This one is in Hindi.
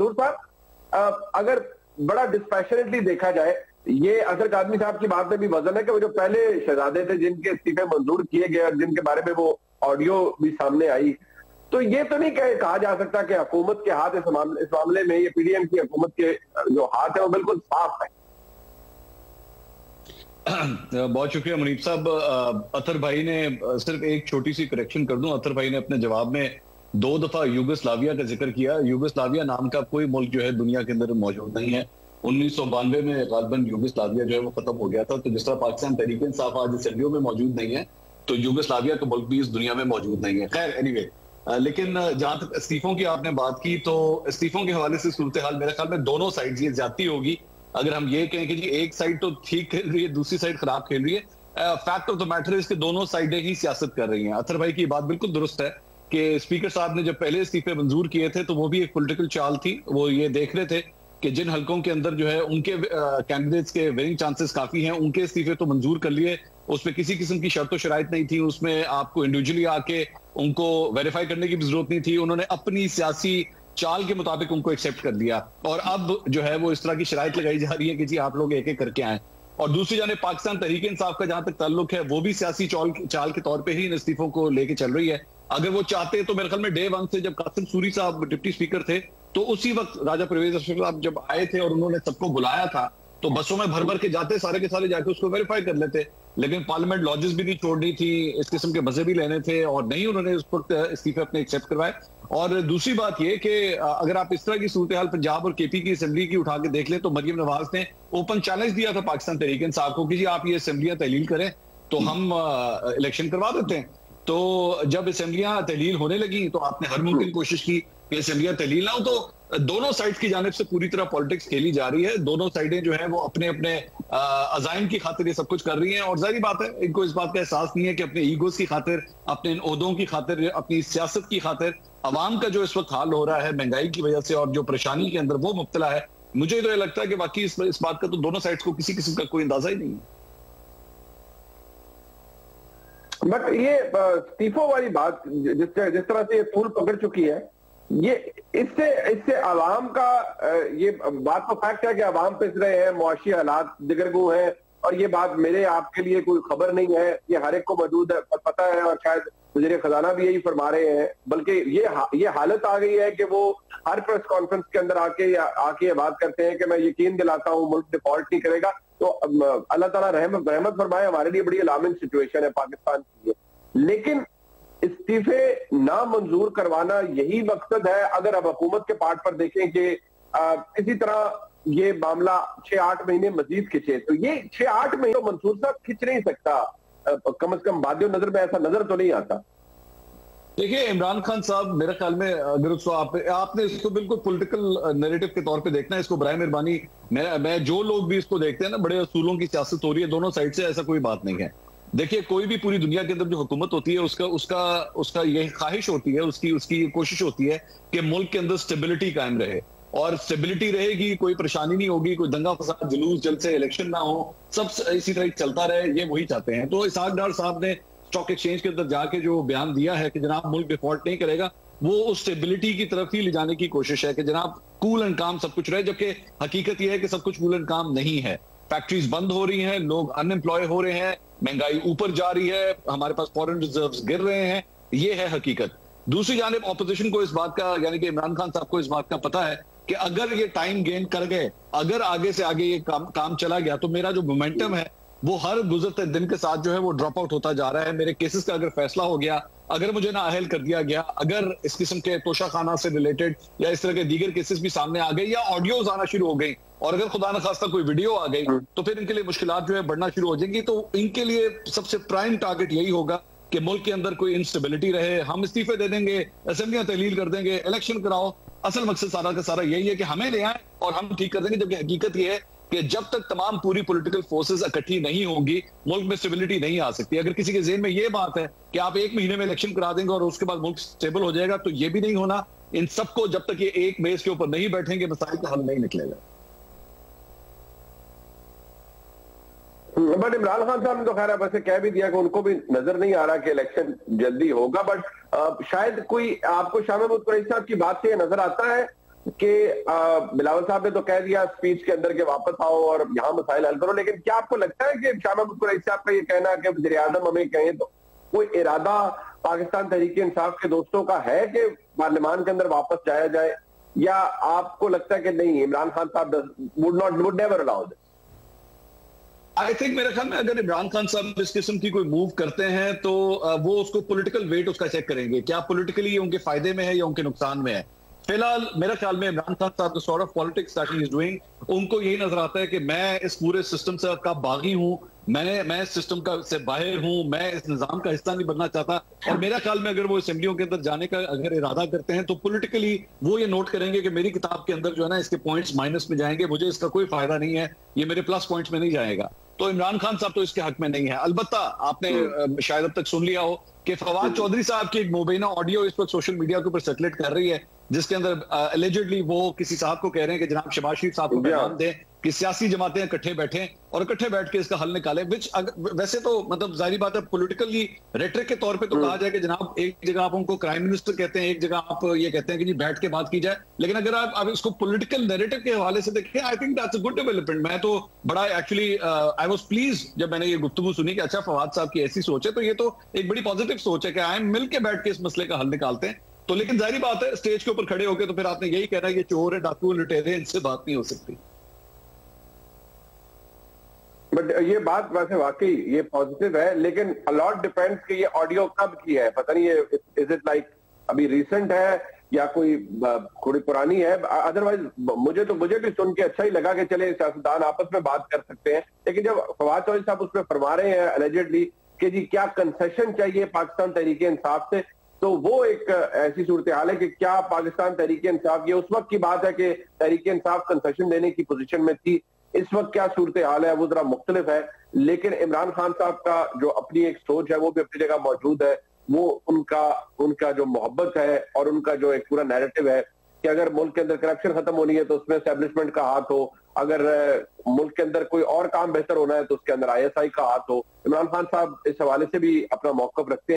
मंजूर साहब, अगर बड़ा डिस्पैशनेटली देखा जाए, ये असर कादमी साहब की बात में भी वजन है कि वो जो पहले शहजादे थे जिनके इस्तीफे मंजूर किए गए और जिनके बारे में वो ऑडियो भी सामने आई, तो ये तो नहीं कहा जा सकता कि हुकूमत के हाथ इस मामले में, ये पीडीएम की हुकूमत के जो हाथ है वो बिल्कुल साफ है। बहुत शुक्रिया मुनीब साहब। अतर भाई ने सिर्फ एक छोटी सी करेक्शन कर दूं, अतर भाई ने अपने जवाब में 2 दफा यूगोस्लाविया का जिक्र किया। यूगोस्लाविया नाम का कोई मुल्क जो है दुनिया के अंदर मौजूद नहीं है। 1992 में गालिबन यूगोस्लाविया जो है वो खत्म हो गया था। तो जिस तरह पाकिस्तान तहरीक इंसाफ आज असेंबलियों में मौजूद नहीं है, तो यूगोस्लाविया का मुल्क भी इस दुनिया में मौजूद नहीं है। खैर एनीवे, लेकिन जहां तक इस्तीफों की आपने बात की, तो इस्तीफों के हवाले से सूरत हाल मेरे ख्याल में दोनों साइड ये ज्यादती होगी अगर हम ये कहें कि जी एक साइड तो ठीक खेल रही है, दूसरी साइड खराब खेल रही है। Fact of the matter is कि दोनों साइडें ही सियासत कर रही हैं। अतर भाई की बात बिल्कुल दुरुस्त है कि स्पीकर साहब ने जब पहले इस्तीफे मंजूर किए थे तो वो भी एक पॉलिटिकल चाल थी। वो ये देख रहे थे कि जिन हलकों के अंदर जो है उनके कैंडिडेट्स के विनिंग चांसेस काफी हैं, उनके इस्तीफे तो मंजूर कर लिए, उसमें किसी किस्म की शर्त शराइत नहीं थी, उसमें आपको इंडिविजुअली आके उनको वेरीफाई करने की भी जरूरत नहीं थी। उन्होंने अपनी सियासी चाल के मुताबिक उनको एक्सेप्ट कर दिया और अब जो है वो इस तरह की शराइत लगाई जा रही है कि जी आप लोग एक एक करके आए। और दूसरी जाने पाकिस्तान तहरीक इंसाफ का जहां तक ताल्लुक है, वो भी सियासी चाल के तौर पे ही इन इस्तीफों को लेके चल रही है। अगर वो चाहते तो मेरे ख्याल में डे 1 से जब कासिम सूरी साहब डिप्टी स्पीकर थे, तो उसी वक्त राजा परवेज अशरफ साहब जब आए थे और उन्होंने सबको बुलाया था, तो बसों में भर भर के जाते, सारे के सारे जाके उसको वेरीफाई कर लेते। लेकिन पार्लियामेंट लॉजेस भी नहीं छोड़नी थी, इस किस्म के मजे भी लेने थे, और नहीं उन्होंने उस वक्त इस्तीफे अपने एक्सेप्ट करवाए। और दूसरी बात यह कि अगर आप इस तरह की सूरत हाल पंजाब और केपी की असेंबली की उठा के देख लें, तो मरियम नवाज ने ओपन चैलेंज दिया था पाकिस्तान तहरीक इंसाफ को कि जी आप ये असेंबलियां तहलील करें तो हम इलेक्शन करवा देते हैं। तो जब असेंबलियां तहलील होने लगी तो आपने हर मुमकिन कोशिश की कि असेंबलियां तहलील ना हो। तो दोनों साइड की जानिब से पूरी तरह पॉलिटिक्स खेली जा रही है। दोनों साइडें जो है वो अपने अपने अजाइम की खातिर ये सब कुछ कर रही हैं, और जाहिर बात है इनको इस बात का एहसास नहीं है कि अपने ईगोस की खातिर, अपने इन ओहदों की खातिर, अपनी सियासत की खातिर अवाम का जो इस वक्त हाल हो रहा है महंगाई की वजह से और जो परेशानी के अंदर वो मुब्तला है, मुझे तो ये लगता है कि बाकी इस बात का तो दोनों साइड्स को किसी किस्म का कोई अंदाजा ही नहीं है। बट ये इस्तीफों वाली बात जिस तरह से ये तूल पकड़ चुकी है, ये इससे आवाम का ये बात तो फैक्ट है कि आवाम पिस रहे हैं, मुआशी हालात दिगरगू हैं, और ये बात मेरे आपके लिए कोई खबर नहीं है, ये हर एक को मौजूद है, पता है, और शायद वज़ीर खजाना भी यही फरमा रहे हैं। बल्कि ये हालत आ गई है कि वो हर प्रेस कॉन्फ्रेंस के अंदर आके ये बात करते हैं कि मैं यकीन दिलाता हूँ मुल्क डिफॉल्ट नहीं करेगा। तो अल्लाह ताला रहमत फरमाए, हमारे लिए बड़ी अलार्मिंग सिचुएशन है पाकिस्तान की। लेकिन इस्तीफे ना मंजूर करवाना यही मकसद है। अगर अब हुकूमत के पार्ट पर देखें कि किसी तरह ये मामला 6-8 महीने मजीद खिंचे, तो ये 6-8 महीने तो मंसूर साहब खिंच नहीं सकता, कम से कम बादियों नजर में ऐसा नजर तो नहीं आता। देखिए इमरान खान साहब, मेरे ख्याल में अगर उसको आपने इसको बिल्कुल पॉलिटिकल नैरेटिव के तौर पे देखना है, इसको बराए मेहरबानी, मैं जो लोग भी इसको देखते हैं ना, बड़े असूलों की सियासत हो रही है दोनों साइड से, ऐसा कोई बात नहीं है। देखिए कोई भी पूरी दुनिया के अंदर जो हुकूमत होती है उसका यही ख्वाहिश होती है, उसकी कोशिश होती है कि मुल्क के अंदर स्टेबिलिटी कायम रहे, और स्टेबिलिटी रहेगी, कोई परेशानी नहीं होगी, कोई दंगा फसाद जुलूस जलसे इलेक्शन ना हो, सब इसी तरह चलता रहे, ये वही चाहते हैं। तो इसहाक डार साहब ने स्टॉक एक्सचेंज के अंदर जाके जो बयान दिया है कि जनाब मुल्क डिफॉल्ट नहीं करेगा, वो उस स्टेबिलिटी की तरफ ही ले जाने की कोशिश है कि जनाब कूल एंड काम सब कुछ रहे, जबकि हकीकत यह है कि सब कुछ कूल एंड काम नहीं है। फैक्ट्रीज बंद हो रही हैं, लोग अनएम्प्लॉय हो रहे हैं, महंगाई ऊपर जा रही है, हमारे पास फॉरेन रिजर्व्स गिर रहे हैं, ये है हकीकत। दूसरी जानिब ऑपोजिशन को इस बात का, यानी कि इमरान खान साहब को इस बात का पता है कि अगर ये टाइम गेन कर गए, अगर आगे से आगे ये काम चला गया, तो मेरा जो मोमेंटम है वो हर गुजरते दिन के साथ जो है वो ड्रॉप आउट होता जा रहा है। मेरे केसेस का अगर फैसला हो गया, अगर मुझे ना अहल कर दिया गया, अगर इस किस्म के तोशा खाना से रिलेटेड या इस तरह के दीगर केसेस भी सामने आ गए, या ऑडियोज आना शुरू हो गई, और अगर खुदा न खास्ता कोई वीडियो आ गई, तो फिर इनके लिए मुश्किलात जो है बढ़ना शुरू हो जाएंगी। तो इनके लिए सबसे प्राइम टारगेट यही होगा कि मुल्क के अंदर कोई इंस्टेबिलिटी रहे, हम इस्तीफे दे देंगे, असेंबलियां तहलील कर देंगे, इलेक्शन कराओ। असल मकसद सारा का सारा यही है कि हमें ले आए और हम ठीक कर देंगे, जबकि हकीकत यह है कि जब तक तमाम पूरी पॉलिटिकल फोर्सेस इकट्ठी नहीं होंगी, मुल्क में स्टेबिलिटी नहीं आ सकती। अगर किसी के ज़हन में यह बात है कि आप 1 महीने में इलेक्शन करा देंगे और उसके बाद मुल्क स्टेबल हो जाएगा, तो यह भी नहीं होना। इन सबको जब तक ये एक बेस के ऊपर नहीं बैठेंगे, मसाइल का हल नहीं निकलेगा। बट इमरान खान साहब ने तो खैर वैसे कह भी दिया कि उनको भी नजर नहीं आ रहा कि इलेक्शन जल्दी होगा। बट शायद कोई आपको शाह महमूद कुरैशी साहब की बात से नजर आता है कि बिलावल साहब ने तो कह दिया स्पीच के अंदर के वापस आओ और यहाँ मसाइल हल करो, लेकिन क्या आपको लगता है कि शाह महमूद कुरैशी साहब का ये कहना कि वज़ीर आज़म हमें कहें तो कोई इरादा पाकिस्तान तहरीक-ए-इंसाफ के दोस्तों का है कि पार्लियामान के अंदर वापस जाया जाए, या आपको लगता है कि नहीं, इमरान खान साहब would never allow this? I think मेरे ख्याल में अगर इमरान खान साहब इस किस्म की कोई मूव करते हैं तो वो उसको पॉलिटिकल वेट उसका चेक करेंगे, क्या पॉलिटिकली उनके फायदे में है या उनके नुकसान में है। फिलहाल मेरे ख्याल में इमरान खान साहब the sort of politics that he is doing, उनको यही नजर आता है कि मैं इस पूरे सिस्टम से का बागी हूं, मैं इस सिस्टम का से बाहर हूं, मैं इस निजाम का हिस्सा नहीं बनना चाहता। और मेरा ख्याल में अगर वो असेंबलियों के अंदर जाने का अगर इरादा करते हैं तो पॉलिटिकली वो ये नोट करेंगे कि मेरी किताब के अंदर जो है ना इसके पॉइंट्स माइनस में जाएंगे, मुझे इसका कोई फायदा नहीं है, ये मेरे प्लस पॉइंट्स में नहीं जाएगा। तो इमरान खान साहब तो इसके हक में नहीं है। अलबत्ता आपने शायद अब तक सुन लिया हो कि फवाद चौधरी साहब की एक मुबैना ऑडियो इस वक्त सोशल मीडिया के ऊपर सर्कुलेट कर रही है, जिसके अंदर एलिजिडली वो किसी साहब को कह रहे हैं कि जनाब शहबाज शरीफ साहब को पैगाम दें कि सियासी जमातें इकट्ठे बैठें और इकट्ठे बैठ के इसका हल निकालें। विच वैसे तो मतलब जाहिर बात है पॉलिटिकली रेटरिक के तौर पे तो कहा जाए कि जनाब एक जगह आप उनको प्राइम मिनिस्टर कहते हैं, एक जगह आप ये कहते हैं कि जी बैठ के बात की जाए, लेकिन अगर आप इसको पॉलिटिकल नैरेटिव के हवाले से देखें, I think that's a good development. मैं तो बड़ा एक्चुअली आई वाज प्लीज जब मैंने ये गुफ्तगू सुनी कि अच्छा फवाद साहब की ऐसी सोच है, तो ये तो एक बड़ी पॉजिटिव सोच है कि आई मिल के बैठ के इस मसले का हल निकालते हैं। तो लेकिन जाहिर बात है स्टेज के ऊपर खड़े होकर तो फिर आपने यही कहना है ये चोर है, डाकू, लुटेरे, इनसे बात नहीं हो सकती। बट ये बात वैसे वाकई ये पॉजिटिव है, लेकिन अलॉट डिपेंड्स कि ये ऑडियो कब की है, पता नहीं ये इज इट लाइक अभी रिसेंट है या कोई थोड़ी पुरानी है। अदरवाइज मुझे भी सुन के अच्छा ही लगा कि चले सियासतदान आपस में बात कर सकते हैं, लेकिन जब फवाद चौधरी साहब उसमें फरमा रहे हैं एलिजिडली कि जी क्या कंसेशन चाहिए पाकिस्तान तहरीक इंसाफ से, तो वो एक ऐसी सूरत हाल है कि क्या पाकिस्तान तहरीक इंसाफ, ये उस वक्त की बात है कि तहरीक इंसाफ कंसेशन देने की पोजीशन में थी, इस वक्त क्या सूरत हाल है वो जरा मुख्तलिफ है। लेकिन इमरान खान साहब का जो अपनी एक सोच है वो भी अपनी जगह मौजूद है, वो उनका जो मोहब्बत है और उनका जो एक पूरा नैरेटिव है कि अगर मुल्क के अंदर करप्शन खत्म होनी है तो उसमें एस्टेब्लिशमेंट का हाथ हो, अगर मुल्क के अंदर कोई और काम बेहतर होना है तो उसके अंदर ISI का हाथ हो। इमरान खान साहब इस हवाले से भी अपना मौकफ रखते हैं।